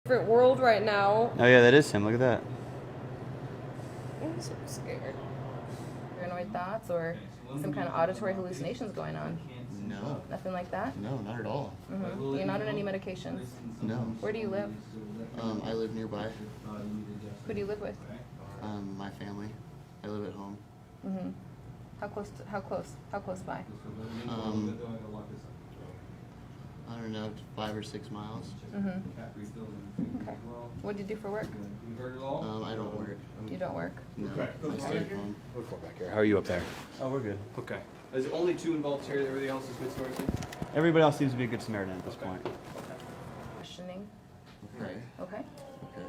different world right now. Oh yeah, that is him. Look at that. I'm so scared. Paranoid thoughts or some kind of auditory hallucinations going on? No. Nothing like that? No, not at all. Mm-hmm. You're not on any medications? No. Where do you live? I live nearby. Who do you live with? My family. I live at home. Mm-hmm. How close? How close by? I don't know, 5 or 6 miles. Mm-hmm. Okay. What do you do for work? I don't work. You don't work? No, I stay at home. How are you up there? Oh, we're good. Okay. There's only 2 involved here. Everybody else is good Samaritan? Everybody else seems to be a good Samaritan at this point. Questioning. Okay. Okay. Okay. Do you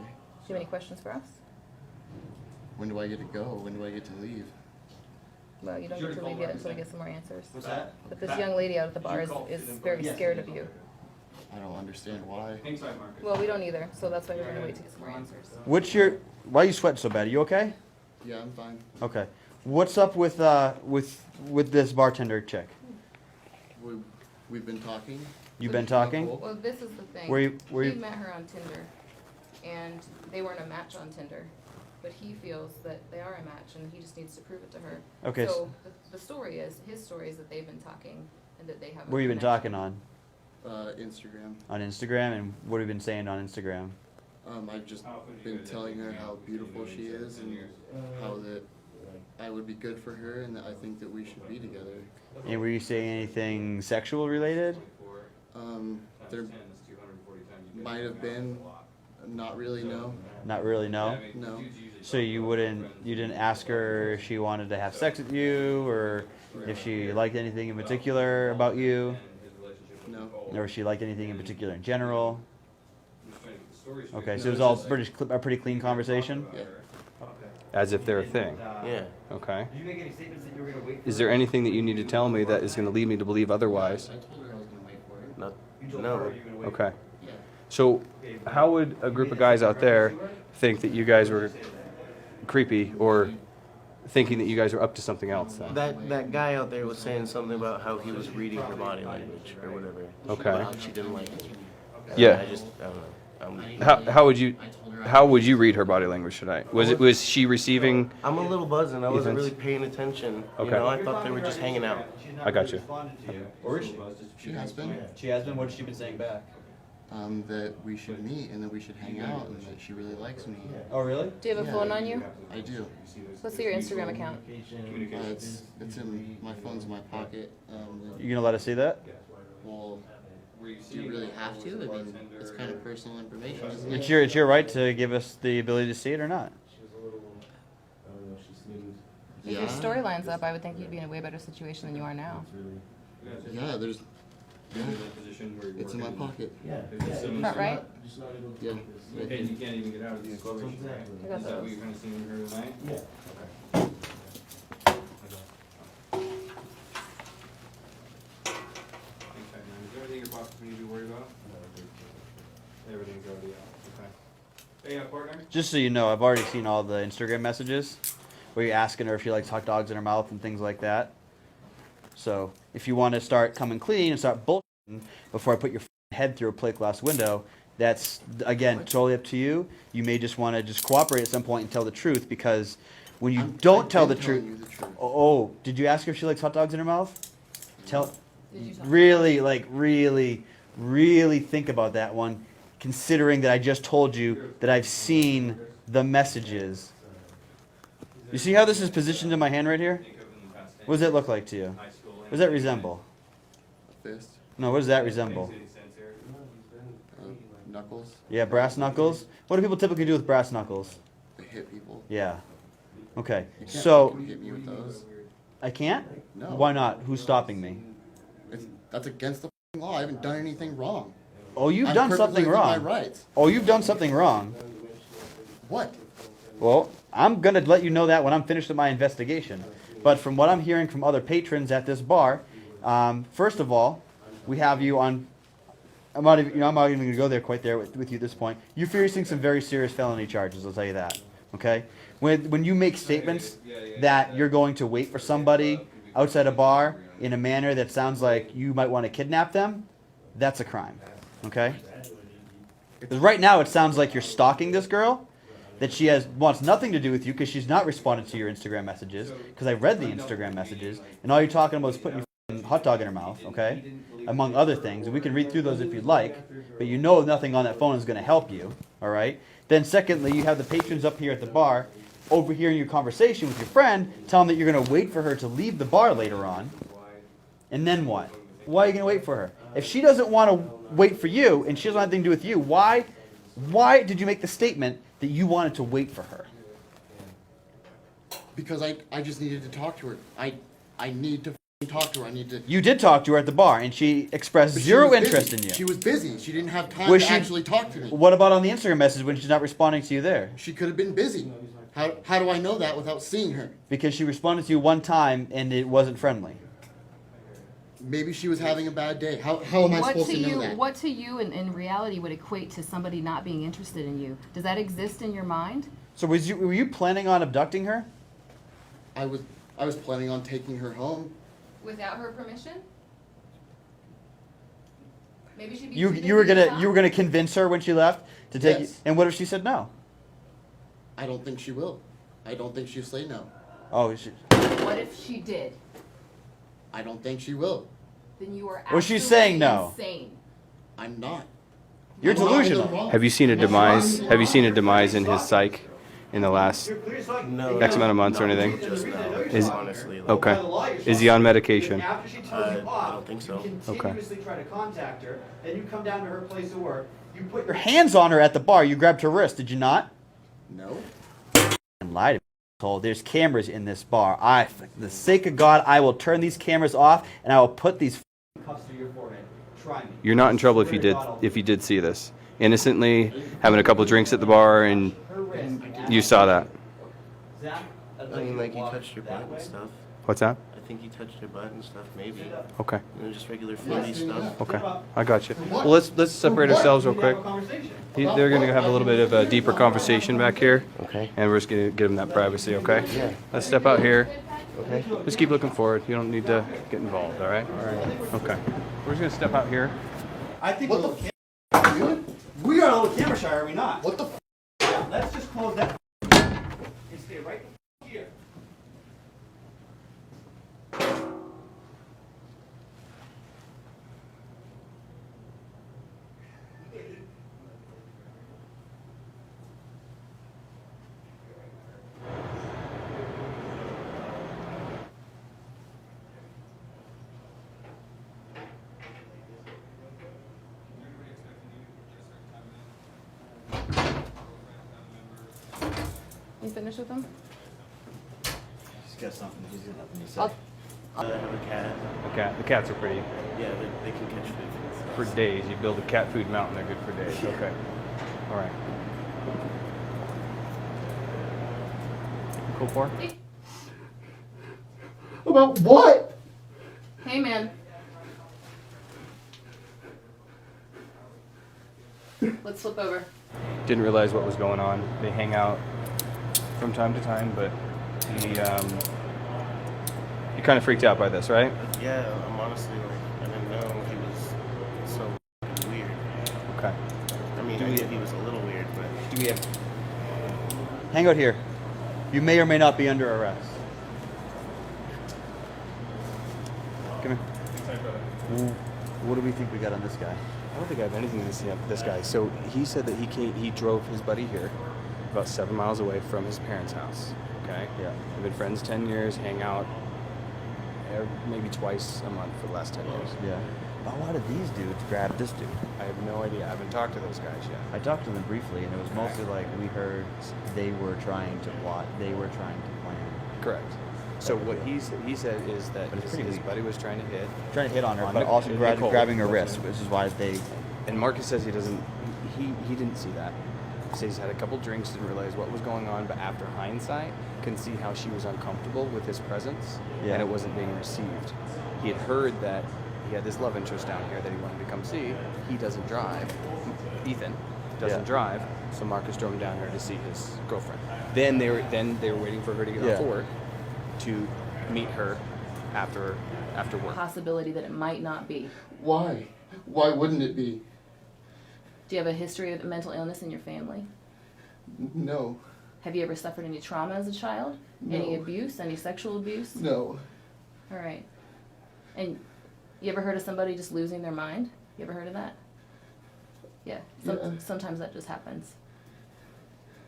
have any questions for us? When do I get to go? When do I get to leave? Well, you don't get to leave yet until we get some more answers. What's that? But this young lady out at the bar is very scared of you. I don't understand why. Well, we don't either, so that's why we're going to wait to get some more answers. Why are you sweating so bad? Are you okay? Yeah, I'm fine. Okay. What's up with this bartender chick? We've been talking. You've been talking? Well, this is the thing. Where He met her on Tinder, and they weren't a match on Tinder. But he feels that they are a match, and he just needs to prove it to her. Okay. So his story is that they've been talking, and that they have. Where you been talking on? Instagram. On Instagram, and what have you been saying on Instagram? I've just been telling her how beautiful she is and how that I would be good for her and that I think that we should be together. And were you saying anything sexual related? There might have been. Not really, no. Not really, no. No. So you didn't ask her if she wanted to have sex with you, or if she liked anything in particular about you, No. or if she liked anything in particular in general. Okay, so it was No, all it's just- a pretty clean conversation. Yeah. As if they're a thing. Yeah. Okay. Is there anything that you need to tell me that is going to lead me to believe otherwise? I told her I was gonna wait for it. No. Okay. Yeah. So, how would a group of guys out there think that you guys were creepy or thinking that you guys were up to something else then? That guy out there was saying something about how he was reading her body language or whatever. Okay. How she didn't like it. Yeah. I don't know. How would you read her body language tonight? Was she receiving? I'm a little buzzing. I wasn't think- really paying attention. Okay. You know, I thought they were just hanging out. I got you. Or is she? She has been. She has been. What has she been saying back? That we should meet and that we should hang out and that she really likes me. Oh, really? Do you have a phone on you? I do. Let's see your Instagram account. It's in my phone's in my pocket. You gonna let us see that? Well, do you really have to? I mean, it's kind of personal information, isn't it? It's your right to give us the ability to see it or not. If your story lines up, I would think you'd be in a way better situation than you are now. Yeah, there's. Yeah, it's in my pocket. Not right? Yeah. And you can't even get out of these clothes. I got Is that what those. you're kind of seeing her tonight? Yeah. Okay, man. Is there anything your boss need to be worried about? Everything's already out. Okay. Hey, partner. Just so you know, I've already seen all the Instagram messages where you're asking her if she likes hot dogs in her mouth and things like that. So if you want to start coming clean and start bullshitting before I put your head through a plate glass window, that's, again, totally up to you. You may just want to just cooperate at some point and tell the truth, because when you don't tell the truth... You the truth. Oh, did you ask her if she likes hot dogs in her mouth? Tell... Did you talk Really think about that one, considering that I just told you that I've seen the messages. You see how this is positioned in my hand right here? What does that look like to you? What does that resemble? A fist. No, what does that resemble? Knuckles. Yeah, brass knuckles. What do people typically do with brass knuckles? They hit people. Yeah. Okay, You can't so fucking hit me with those. I can't? No. Why not? Who's stopping me? That's against the fucking law. I haven't done anything wrong. Oh, you've I'm done perfectly something within wrong. My rights. Oh, you've done something wrong. What? Well, I'm going to let you know that when I'm finished with my investigation. But from what I'm hearing from other patrons at this bar, first of all, we have you on... I'm not even going to go there quite there with you at this point. You're facing some very serious felony charges, I'll tell you that. Okay? When you make statements that you're going to wait for somebody outside a bar in a manner that sounds like you might want to kidnap them, that's a crime. Okay? Because right now it sounds like you're stalking this girl, that she wants nothing to do with you because she's not responding to your Instagram messages. Because I read the Instagram messages, and all you're talking about is putting your f***ing hot dog in her mouth, okay? Among other things, and we can read through those if you'd like, but you know nothing on that phone is going to help you, all right? Then secondly, you have the patrons up here at the bar overhearing your conversation with your friend, telling that you're going to wait for her to leave the bar later on. And then what? Why are you going to wait for her? If she doesn't want to wait for you and she doesn't have anything to do with you, why did you make the statement that you wanted to wait for her? Because I just needed to talk to her. I need to talk to her. I need to. You did talk to her at the bar, and she expressed But she zero was interest busy. in you. She was busy. She didn't have time Was to she- actually talk to me. What about on the Instagram message when she's not responding to you there? She could have been busy. How do I know that without seeing her? Because she responded to you one time and it wasn't friendly. Maybe she was having a bad day. How am I supposed to know that? What to you in reality would equate to somebody not being interested in you? Does that exist in your mind? So were you planning on abducting her? I was planning on taking her home. Without her permission? Maybe she'd be You too busy you were to gonna talk. you were gonna convince her when she left to take Yes. you. And what if she said no? I don't think she will. I don't think she'll say no. Oh, What if she did? I don't think she will. Then you are Was she absolutely saying no? insane. I'm not. You're I'm not in the delusional. wrong. Have you seen a demise? Have you seen a demise in his psyche in the last No. X amount of months or anything? Just now. Is- Honestly. Like, Okay. Is he on medication? I don't think so. Okay. try to contact her, then you come down to her place of work. You put your hands on her at the bar. You grabbed her wrist. Did you not? No. And lie to me. asshole. There's cameras in this bar. For the sake of God, I will turn these cameras off and I will put these cuffs to your forehead. Try me. You're not in trouble if you did see this. Innocently having a couple drinks at the bar and you saw that. I mean, like, he touched your butt and stuff. What's that? I think he touched your butt and stuff, maybe. Okay. You know, just regular flirty stuff. Okay. I got you. Well, let's separate ourselves real quick. They're going to have a little bit of a deeper conversation back here. Okay. And we're just going to give them that privacy, okay? Yeah. Let's step out here. Okay. Just keep looking forward. You don't need to get involved, all right? All right. Okay. We're just going to step out here. I think What we're the a little camera. We are a little camera shy, are we not? What the f? Yeah, let's just close that and stay right here. You finished with them? He's got something. He's got nothing to say. I have a cat. Okay. The cats are pretty. Yeah, they can catch food. For days. You build a cat food mountain, they're good for days. Okay. All right. Cool for? About what? Hey, man. Let's flip over. Didn't realize what was going on. They hang out from time to time, but he kind of freaked out by this, right? Yeah, I'm honestly like, I didn't know he was so weird. Okay. I mean, I knew he was a little weird, but Do we have? Hang out here. You may or may not be under arrest. Come here. What do we think we got on this guy? I don't think I have anything to see on this guy. So he said that he drove his buddy here, about 7 miles away from his parents' house. Okay. Yeah. They've been friends 10 years, hang out maybe twice a month for the last 10 years. Yeah. But why did these dudes grab this dude? I have no idea. I haven't talked to those guys yet. I talked to them briefly, and it was mostly like we heard they were trying to plot. They were trying to plan. Correct. So what he said is that But it's his pretty weak. buddy was trying to hit, Trying to hit on her, On but Nic- also Nicole. grabbing her wrist, which is why they. and Marcus says he doesn't. He didn't see that. He says he's had a couple drinks, didn't realize what was going on, but after hindsight, can see how she was uncomfortable with his presence, Yeah. and it wasn't being received. He had heard that he had this love interest down here that he wanted to come see. He doesn't drive. Ethan doesn't Yeah. drive, so Marcus drove him down here to see his girlfriend. Then they were waiting for her to get Yeah. off work to meet her after work. Possibility that it might not be. why? Why wouldn't it be? Do you have a history of mental illness in your family? No. Have you ever suffered any trauma as a child? Any No. abuse? Any sexual abuse? No. All right. And you ever heard of somebody just losing their mind? You ever heard of that? Yeah. Yeah. Sometimes that just happens.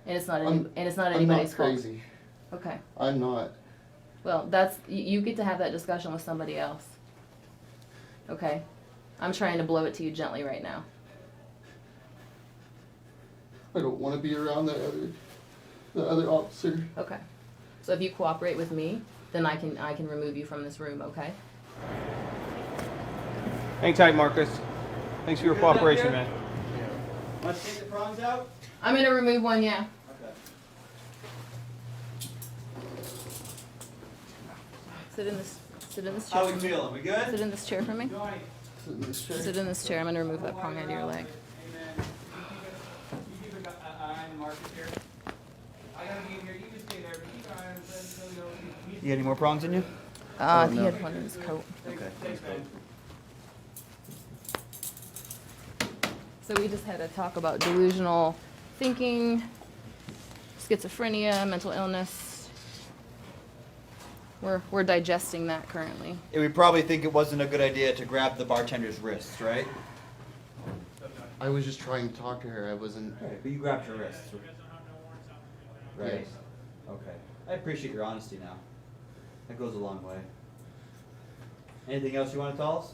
And it's not I'm anybody's not fault. crazy. Okay. I'm not. Well, you get to have that discussion with somebody else. Okay? I'm trying to blow it to you gently right now. I don't want to be around the other officer. Okay. So if you cooperate with me, then I can remove you from this room, okay? Hang tight, Marcus. Thanks for your cooperation, man. Let's take the prongs out. I'm gonna remove one, yeah. Okay. Sit in this chair. How we for me. feeling? We good? Sit in this chair for me. Sit in this chair. Sit in this chair. I'm gonna remove that prong out of your leg. You got any more prongs in you? He had one in his coat. Okay. So we just had a talk about delusional thinking, schizophrenia, mental illness. We're digesting that currently. We probably think it wasn't a good idea to grab the bartender's wrists, right? I was just trying to talk to her. I wasn't. Right, but you grabbed her wrists. Right? Yes. Okay. I appreciate your honesty now. That goes a long way. Anything else you want to tell us?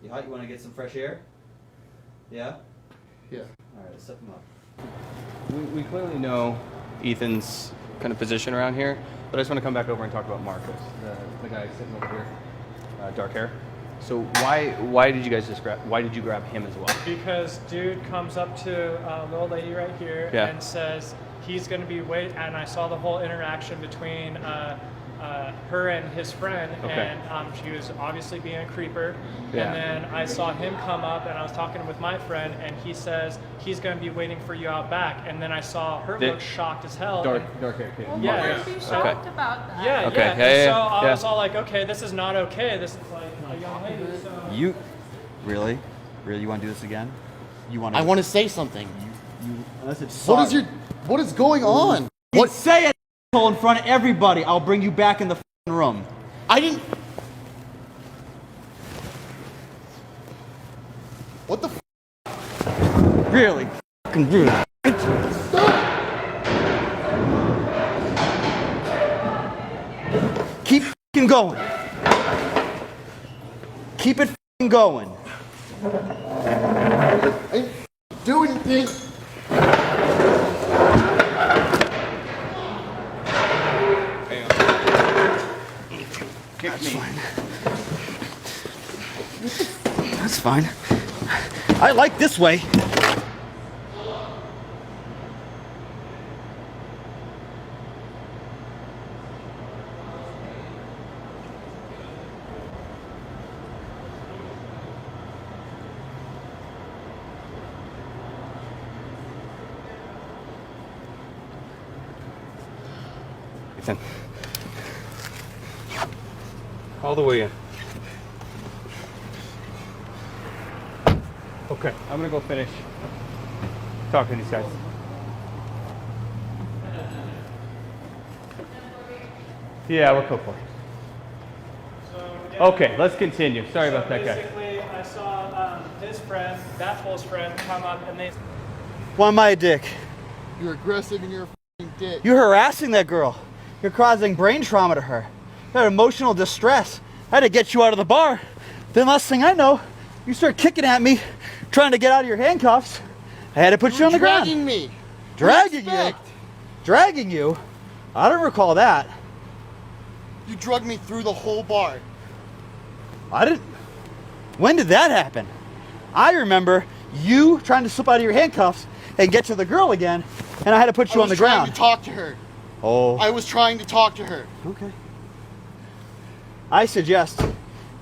You hot? You want to get some fresh air? Yeah? Yeah. Alright, let's step him up. We clearly know Ethan's kind of position around here, but I just want to come back over and talk about Marcus, the guy sitting over here, dark hair. So why did you guys why did you grab him as well? Because dude comes up to the old lady right here Yeah. and says he's going to be and I saw the whole interaction between her and his friend, Okay. and she was obviously being a creeper. Yeah. And then I saw him come up, and I was talking with my friend, and he says he's going to be waiting for you out back. And then I saw her The- look shocked as hell. Dark and- hair kid. Yeah. Marcus. Be Okay. shocked about that. Yeah, Okay, yeah. yeah, And yeah, so I yeah. was all like, okay, this is not okay. This is like a young lady. So. You really? Really, you want to do this again? You want to? I want to say something. Unless it's What is What is going on? What? Say it in front of everybody. I'll bring you back in the f***ing room. I didn't. What the? Really? Fucking rude. Keep f***ing going. Keep it f***ing going. I didn't do anything. That's fine. I like this way. Ethan. All the way in. Okay, I'm gonna go finish talking to these guys. Yeah, we're cool for it. Okay, let's continue. Sorry about that guy. Basically, I saw his friend, that fool's friend, come up, and they. Why am I a dick? You're aggressive and you're a f***ing dick. You're harassing that girl. You're causing brain trauma to her. You had emotional distress. I had to get you out of the bar. Then last thing I know, you start kicking at me, trying to get out of your handcuffs. I had to put you on the ground. Dragging me. Dragging you? Respect. Dragging you? I don't recall that. You drugged me through the whole bar. I didn't. When did that happen? I remember you trying to slip out of your handcuffs and get to the girl again, and I had to put you on the I was trying ground. to talk to her. Oh. I was trying to talk to her. Okay. I suggest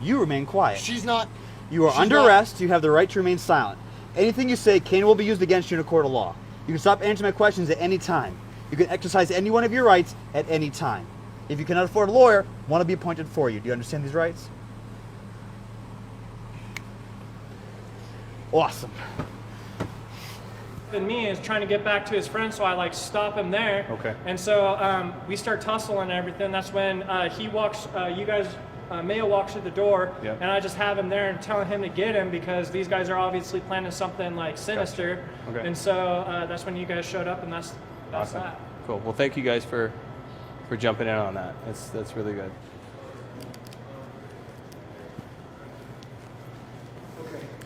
you remain quiet. She's not. You are she's under not- arrest. You have the right to remain silent. Anything you say can and will be used against you in a court of law. You can stop answering my questions at any time. You can exercise any one of your rights at any time. If you cannot afford a lawyer, one will be appointed for you. Do you understand these rights? Awesome. And me is trying to get back to his friend, so I like stop him there. Okay. And so we start tussling and everything. That's when he walks. You guys, Mayo walks through the door, Yep. and I just have him there and telling him to get him because these guys are obviously planning something like sinister. Okay. And so that's when you guys showed up, and that's Awesome. that. Cool. Well, thank you guys for jumping in on that. That's really good.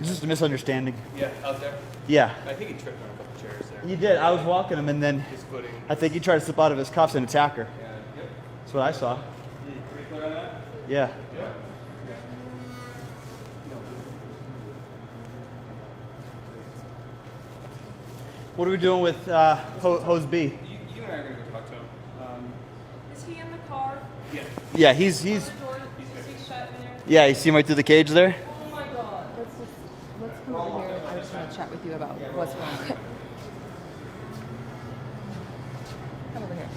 It's just a misunderstanding. Yeah, out there. Yeah. I think he tripped on a couple chairs there. You did. I was walking him, and then His footing. I think he tried to slip out of his cuffs and attack her. Yeah. Yep. That's what I saw. Pretty clear on that? Yeah. Yeah. What are we doing with Hose B? You and I are gonna go talk to him. Is he in the car? Yeah. Yeah, he's The door, is he shut in there? yeah. You see him right through the cage there. Oh my god. Let's come over here. I just want to chat with you about what's wrong. Okay. Come over here.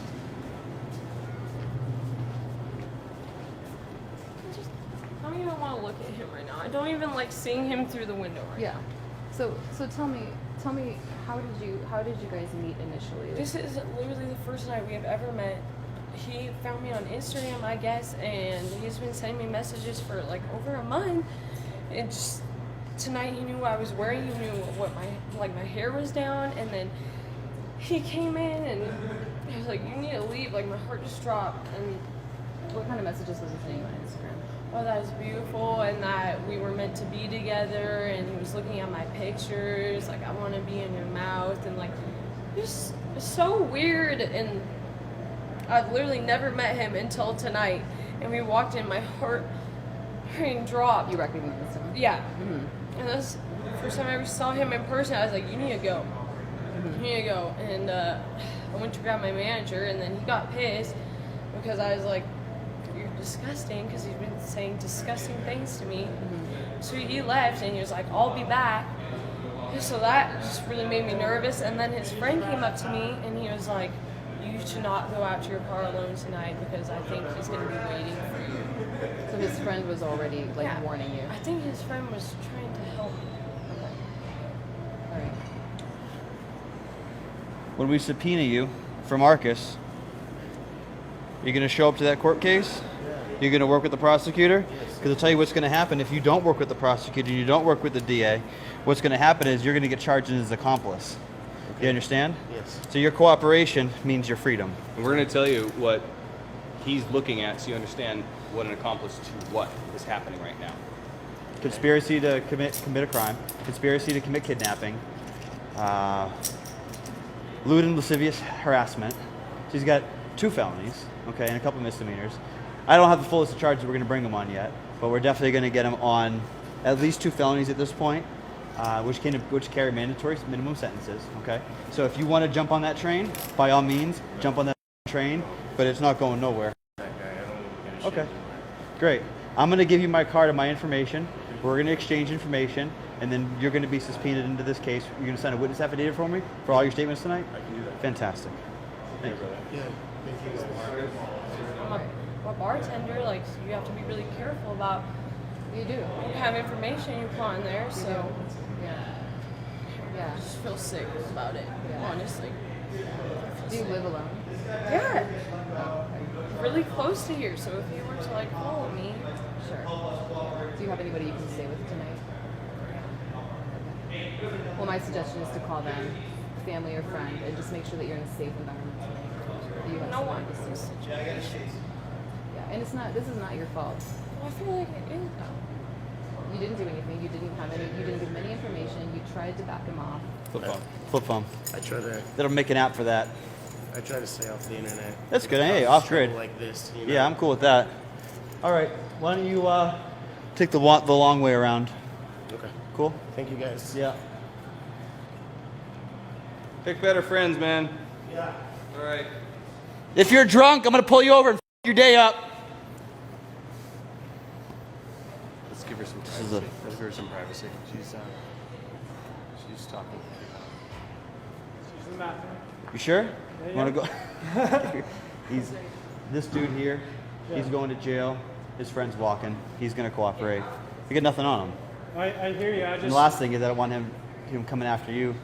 I don't even want to look at him right now. I don't even like seeing him through the window right Yeah. So tell me, how did you guys meet initially? now. This is literally the first night we have ever met. He found me on Instagram, I guess, and he's been sending me messages for like over a month. And just tonight he knew what I was wearing. He knew what my hair was down, and then he came in and he was like, "You need to leave." Like my heart just dropped. And What kind of messages was he sending you on Instagram? oh, that was beautiful, and that we were meant to be together, and he was looking at my pictures, like, I want to be in your mouth, and like, just so weird, and I've literally never met him until tonight, and we walked in, my heart dropped. You recognized him? Yeah, Mm-hmm. and that's the first time I ever saw him in person. I was like, you need to go. You need to go. And I went to grab my manager, and then he got pissed because I was like, you're disgusting, because he's been saying disgusting things to me. So he left, and he was like, I'll be back. So that just really made me nervous. And then his friend came up to me, and he was like, you should not go out to your car alone tonight because I think he's going to be waiting for you. So his friend was already like Yeah. warning you. I think his friend was trying to help me. Okay. All right. When we subpoena you for Marcus, you're going to show up to that court case? You're going to work with the prosecutor? Because I'll tell you what's going to happen if you don't work with the prosecutor, you don't work with the DA, what's going to happen is you're going to get charged as accomplice. You understand? Yes. So your cooperation means your freedom. And we're going to tell you what he's looking at so you understand what an accomplice to what is happening right now. Conspiracy to commit a crime, conspiracy to commit kidnapping, lewd and lascivious harassment. So he's got 2 felonies, okay, and a couple misdemeanors. I don't have the full list of charges we're going to bring him on yet, but we're definitely going to get him on at least 2 felonies at this point, which carry mandatory minimum sentences, okay? So if you want to jump on that train, by all means, jump on that train, but it's not going nowhere. Okay, great. I'm going to give you my card and my information. We're going to exchange information, and then you're going to be subpoenaed into this case. You're going to sign a witness affidavit for me for all your statements tonight? I can do that. Fantastic. Thank you. Yeah. Thank you guys. I'm a bartender, like, you have to be really careful about You do. what kind of information you put on there, so Yeah. Yeah. I just feel sick about it, Yeah. honestly. Do you live alone? Yeah, really close to here, so if you were to like follow me, Sure. Do you have anybody you can stay with tonight? Okay. Well, my suggestion is to call them, family or friend, and just make sure that you're in a safe environment tonight. That you have no someone one to in stay this with. situation. Yeah, and this is not your fault. Well, I feel like it is though. You didn't do anything. You didn't give him any information. You tried to back him off. Flip phone. Flip phone. I try to That'll make an app for that. stay off the internet. That's good. Hey, Cause off grid. trouble like this, you know? Yeah, I'm cool with that. All right. Why don't you take the long way around? Okay. Cool? Thank you guys. Yeah. Pick better friends, man. Yeah. All right. If you're drunk, I'm going to pull you over and your day up. Let's give her some is privacy. a- Let's give her some privacy. She's talking. She's in the bathroom. You sure? Yeah, You want to go? He's this dude here. He's going to jail. His friend's walking. He's going to cooperate. You got nothing on him. I hear you. I And the just. last thing is I don't want him coming after you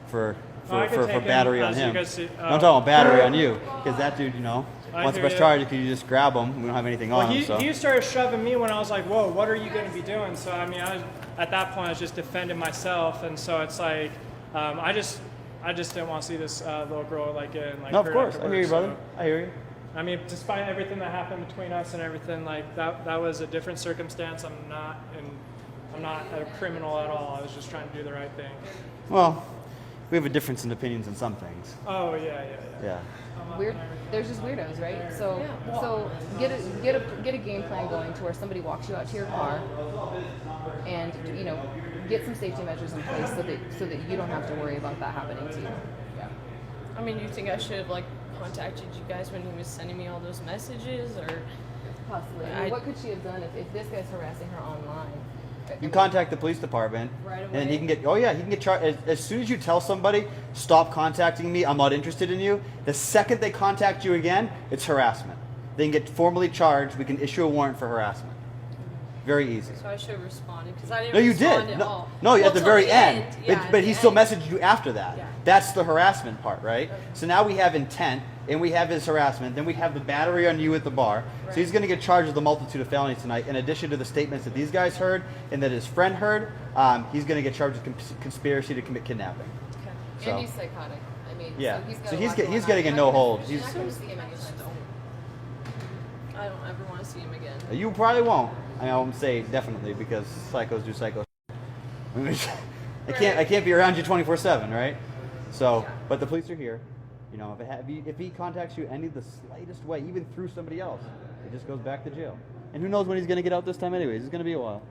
for I could take him, battery on as you him. guys see- I'm talking about battery on you, because that dude, I once hear press you. charge, you just grab him. We don't have anything on Well, him, so. he started shoving me when I was like, "Whoa, what are you going to be doing?" So I mean, at that point I was just defending myself, and so it's like, I just didn't want to see this little girl getting No, of hurt course. I afterwards, hear you, brother. so- I hear you. I mean, despite everything that happened between us and everything, that was a different circumstance. I'm not a criminal at all. I was just trying to do the right thing. Well, we have a difference in opinions on some things. Oh yeah. Yeah. Weird. There's just weirdos, right? So, Yeah. so get a game plan going to where somebody walks you out to your car, and get some safety measures in place so that you don't have to worry about that happening to you. Yeah. I mean, you think I should have contacted you guys when he was sending me all those messages, or? Possibly. I mean, what could she have done if this guy's harassing her online? You contact the police department, Right and then he away. can get charged. As soon as you tell somebody, stop contacting me, I'm not interested in you, the second they contact you again, it's harassment. They can get formally charged. We can issue a warrant for harassment. Very easy. So I should have responded because I didn't No, you respond did. at all. No, Well, at the till very end. Yeah, But at he the still end. messaged you after that. Yeah. That's the harassment part, right? So now we have intent, and we have his harassment. Then we have the battery on you at the bar. So he's going to get charged with a multitude of felonies tonight. In addition to the statements that these guys heard and that his friend heard, he's going to get charged with conspiracy to commit kidnapping. Okay. And he's psychotic. I mean, Yeah. so he's got a lot he's going getting a on. no hold. You're He's not going to see him anytime soon. I don't ever want to see him again. You probably won't. I won't say definitely because psychos do psycho. I can't be around you 24/7, right? So, but the police are here. If he contacts you any of the slightest way, even through somebody else, it just goes back to jail. And who knows when he's going to get out this time anyways. It's going to be a while.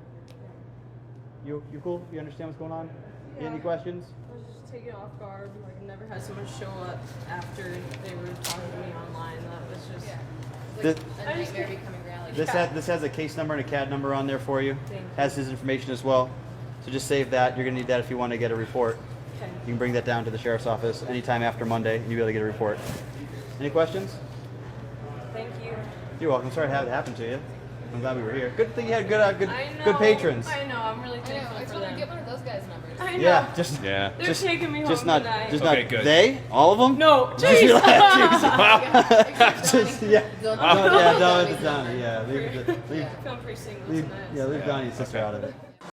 You cool? You understand what's going on? Yeah. Any questions? I was just taken off guard. I never had someone show up after they were talking to me online. That was just. This, A nightmare becoming reality. this has a case number and a CAD number on there for you. Thank you. Has his information as well. So just save that. You're going to need that if you want to get a report. Okay. You can bring that down to the sheriff's office anytime after Monday, and you'll be able to get a report. Any questions? Thank you. You're welcome. Sorry to have it happen to you. I'm glad we were here. Good thing you had good I know. good patrons. I know. I'm really I know. thankful I just for want to them. get one of those guys' numbers. I know. Yeah, just Yeah. They're taking me just home not tonight. just Okay, not good. they, all of them. No, Just jeez. just yeah. Don't- No, yeah, don't- no, it's Donnie. Yeah, leave I feel pretty single leave tonight. yeah, leave Donnie's sister out of it.